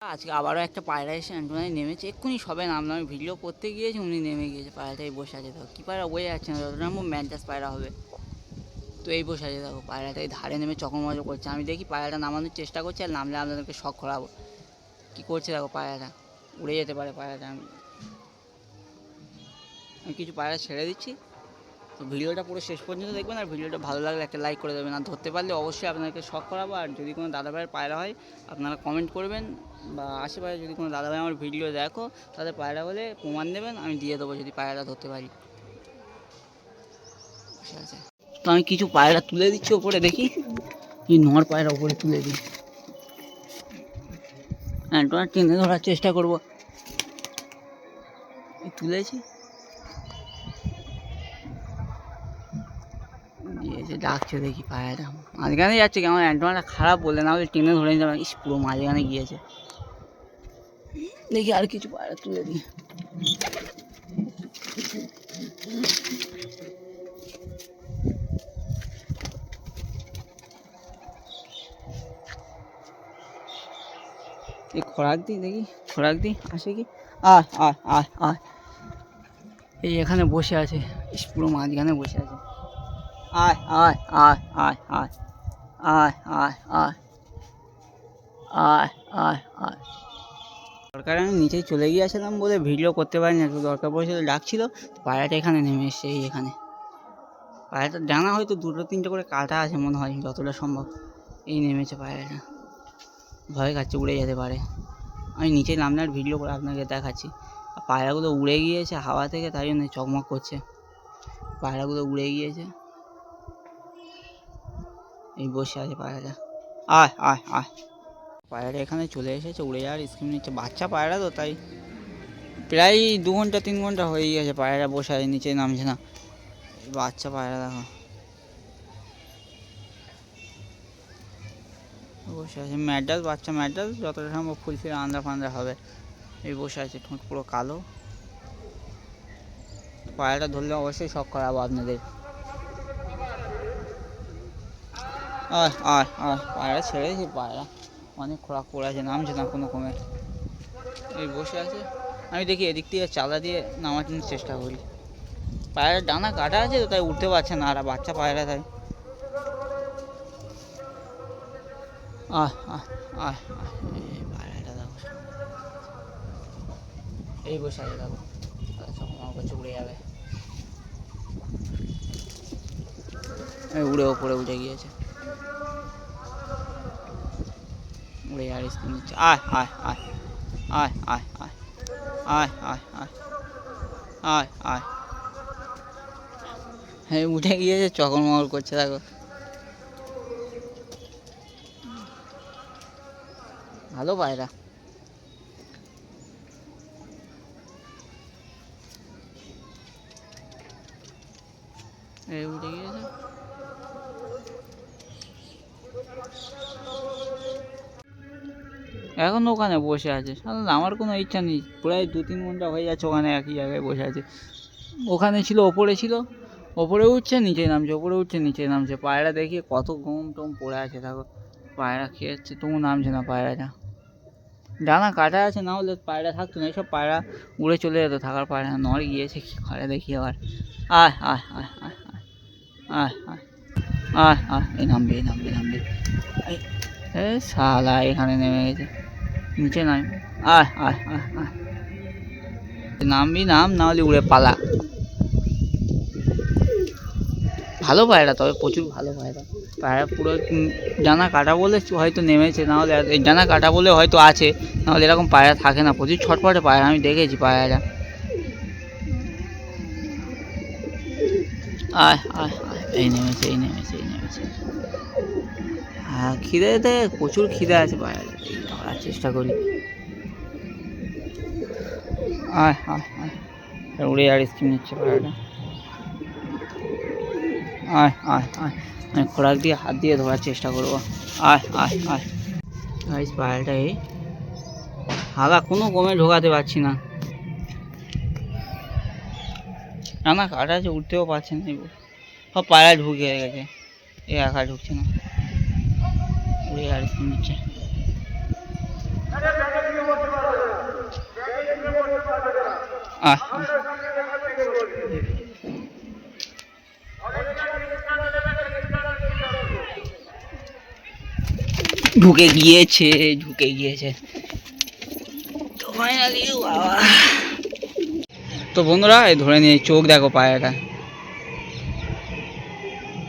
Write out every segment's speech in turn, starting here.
আজকে আবারও একটা পায়রা এসে অ্যান্টোনায় নেমেছে, এক্ষুনি সবে নামলাম, আমি ভিডিও করতে গিয়েছি উনি নেমে গিয়েছে। পায়রাটাই বসে আছে, দেখো কী পায়রা বোঝা যাচ্ছে না, যতটা ম্যান্টাস পায়রা হবে। তো এই বসে আছে দেখো, পায়রাটাই ধারে নেমে চকমচক করছে। আমি দেখি পায়রাটা নামানোর চেষ্টা করছে, আর নামলে আপনাদেরকে শখ করাবো কী করছে। দেখো পায়রাটা উড়ে যেতে পারে, পায়রাটা আমি কিছু পায়রা ছেড়ে দিচ্ছি। তো ভিডিওটা পুরো শেষ পর্যন্ত দেখবেন, আর ভিডিওটা ভালো লাগলে একটা লাইক করে দেবেন। আর ধরতে পারলে অবশ্যই আপনাদেরকে শখ করাবো। আর যদি কোনো দাদাভাইয়ের পায়রা হয় আপনারা কমেন্ট করবেন, বা আশেপাশে যদি কোনো দাদাভাই আমার ভিডিও দেখো তাদের পায়রা বলে প্রমাণ দেবেন, আমি দিয়ে দেবো যদি পায়রাটা ধরতে পারি। ঠিক আছে, তো আমি কিছু পায়রা তুলে দিচ্ছি ওপরে, দেখি এই নর পায়রা ওপরে তুলে দিই। হ্যাঁ, তোমার টেনে ধরার চেষ্টা করবো। তুলেছি, দিয়েছে, ডাকছে, দেখি পায়রাটা মাঝখানে যাচ্ছে কি, আমার অ্যান্টোনাটা খারাপ বলে, না হলে টেনে ধরে নিতে পারে। ইস, পুরো মাঝখানে গিয়েছে। দেখি আর কিছু পায়রা তুলে দিই। এই খোরাক দিই, দেখি খোরাক দিই আসে কি। আয় আয় আয় আয়, এই এখানে বসে আছে, ইস পুরো মাঝখানে বসে আছে। আয় আয় আয় আয় আয় আয় আয় আয় আয় আয় আয়। দরকার আমি নিচেই চলে গিয়েছিলাম বলে ভিডিও করতে পারিনি, একটু দরকার পড়েছিল, ডাকছিল। পায়রাটা এখানে নেমে এসছে, এই এখানে। পায়রাটার ডানা হয়তো দুটো তিনটে করে কাটা আছে মনে হয়, যতটা সম্ভব। এই নেমেছে পায়রাটা, ভয় খাচ্ছে উড়ে যেতে পারে। আমি নিচে নামলে আর ভিডিও করে আপনাকে দেখাচ্ছি। আর পায়রাগুলো উড়ে গিয়েছে হাওয়া থেকে, তাই জন্য চকমক করছে। পায়রাগুলো উড়ে গিয়েছে, এই বসে আছে পায়রাটা। আয় আয় আয়, পায়রাটা এখানে চলে এসেছে, উড়ে যাওয়ার স্কিম নিচ্ছে। বাচ্চা পায়রা তো, তাই প্রায় 2 ঘন্টা 3 ঘন্টা হয়ে গেছে পায়রাটা বসে আছে, নিচে নামছে না। বাচ্চা পায়রা দেখো বসে আছে। ম্যাডাস, বাচ্চা ম্যাডাস, যতটা সম্ভব ফুলফিল আন্দ্রা ফান্দ্রা হবে। এই বসে আছে, ঠোঁট পুরো কালো। পায়রাটা ধরলে অবশ্যই শখ করাবো আপনাদের। আয় আয় আয়, পায়রা ছেড়েছি, পায়রা অনেক খোরাক পড়ে আছে, নামছে না কোনো কমে। এই বসে আছে, আমি দেখি এদিক থেকে চালা দিয়ে নামার জন্য চেষ্টা করি। পায়রার ডানা কাটা আছে তো, তাই উঠতে পারছে না, আর বাচ্চা পায়রা তাই। আহ আহ আহ আহ, এই পায়রাটা দেখো, এই বসে আছে দেখো, আমার কাছে উড়ে যাবে। উড়ে ওপরে উঠে গিয়েছে, উড়ে আর স্কিন নিচ্ছে। আয় আয় আয় আয় আয় আয় আয় আয় আয় আয় আয়, হ্যাঁ উঠে গিয়েছে, চকরমকর করছে দেখো। ভালো পায়রা। এই উঠে গিয়েছে, এখন ওখানে বসে আছে। আমার কোনো ইচ্ছা নেই, প্রায় 2-3 ঘন্টা হয়ে যাচ্ছে ওখানে একই জায়গায় বসে আছে। ওখানে ছিল, ওপরে ছিল, ওপরে উঠছে নিচে নামছে, ওপরে উঠছে নিচে নামছে। পায়রা দেখি কত গম টম পড়ে আছে দেখো, পায়রা খেয়ে যাচ্ছে তবু নামছে না পায়রাটা। ডানা কাটা আছে, না হলে পায়রা থাকতো না। এইসব পায়রা উড়ে চলে যেত, থাকার পায়রা নড়ে গিয়েছে কি করে দেখি আবার। আয় আয় আয় আয় আয় আয় আয় আয়, এই নামবে এই নামবে নামবে। এ শালা এখানে নেমে গেছে, নিচে নাই। আয় আয় আয় আয়, নামবি নাম, না হলে উড়ে পালা। ভালো পায়রা, তবে প্রচুর ভালো পায়রা। পায়রা পুরো ডানা কাটা বলে হয়তো নেমেছে, নাহলে এই ডানা কাটা বলে হয়তো আছে, নাহলে এরকম পায়রা থাকে না। প্রচুর ছটপটে পায়রা, আমি দেখেছি পায়রাটা। আয় আয় আয়, এই নেমেছে এই নেমেছে এই নেমেছে। হ্যাঁ, খিদেতে প্রচুর খিদে আছে পায়রাটা, ধরার চেষ্টা করি। আয় আয় আয়, উড়ে আর স্কিম নিচ্ছে পায়রাটা। আয় আয় আয়, আমি খোরাক দিয়ে হাত দিয়ে ধরার চেষ্টা করবো। আয় আয় আয়, গাইস পায়রাটা এই হালা কোনো কমে ঢোকাতে পারছি না, ডানা কাটা আছে, উঠতেও পারছে না। সব পায়রা ঢুকে গেছে, এ একা ঢুকছে না, উড়ে আর স্কিম নিচ্ছে। আয় ঢুকে গিয়েছে তো ফাইনালি বাবা। তো বন্ধুরা এই ধরে নিয়ে চোখ দেখো পায়রাটা,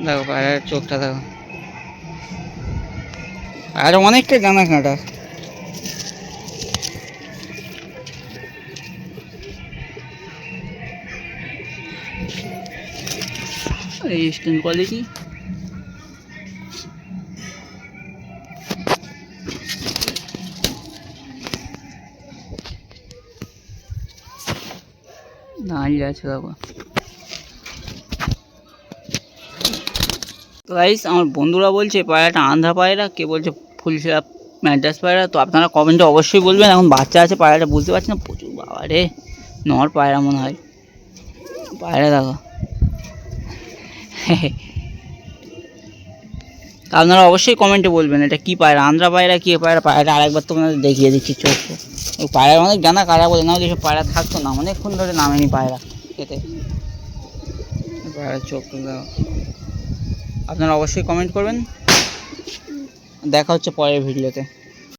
দেখো পায়রার চোখটা দেখো, আর অনেকটা জানা কাঁটা। এই স্ক্রিন কোয়ালিটি দাঁড়িয়ে আছে দেখো। তো গাইস আমার বন্ধুরা বলছে পায়রাটা আন্ধ্রা পায়রা, কে বলছে ফুলফিয়া ম্যাড্রাস পায়রা। তো আপনারা কমেন্টে অবশ্যই বলবেন। এখন বাচ্চা আছে পায়রাটা, বুঝতে পারছি না প্রচুর, বাবা রে নর পায়রা মনে হয়। পায়রা দেখো আপনারা অবশ্যই কমেন্টে বলবেন এটা কী পায়রা, আন্ধ্রা পায়রা কী পায়রা। পায়রাটা আরেকবার তোমাদের দেখিয়ে দিচ্ছি চোখ। ওই পায়রা অনেক জানা কারা বলে, না যেসব পায়রা থাকতো না, অনেকক্ষণ ধরে নামেনি পায়রা খেতে। পায়রার চোখ দেখো। আপনারা অবশ্যই কমেন্ট করবেন। দেখা হচ্ছে পরের ভিডিওতে।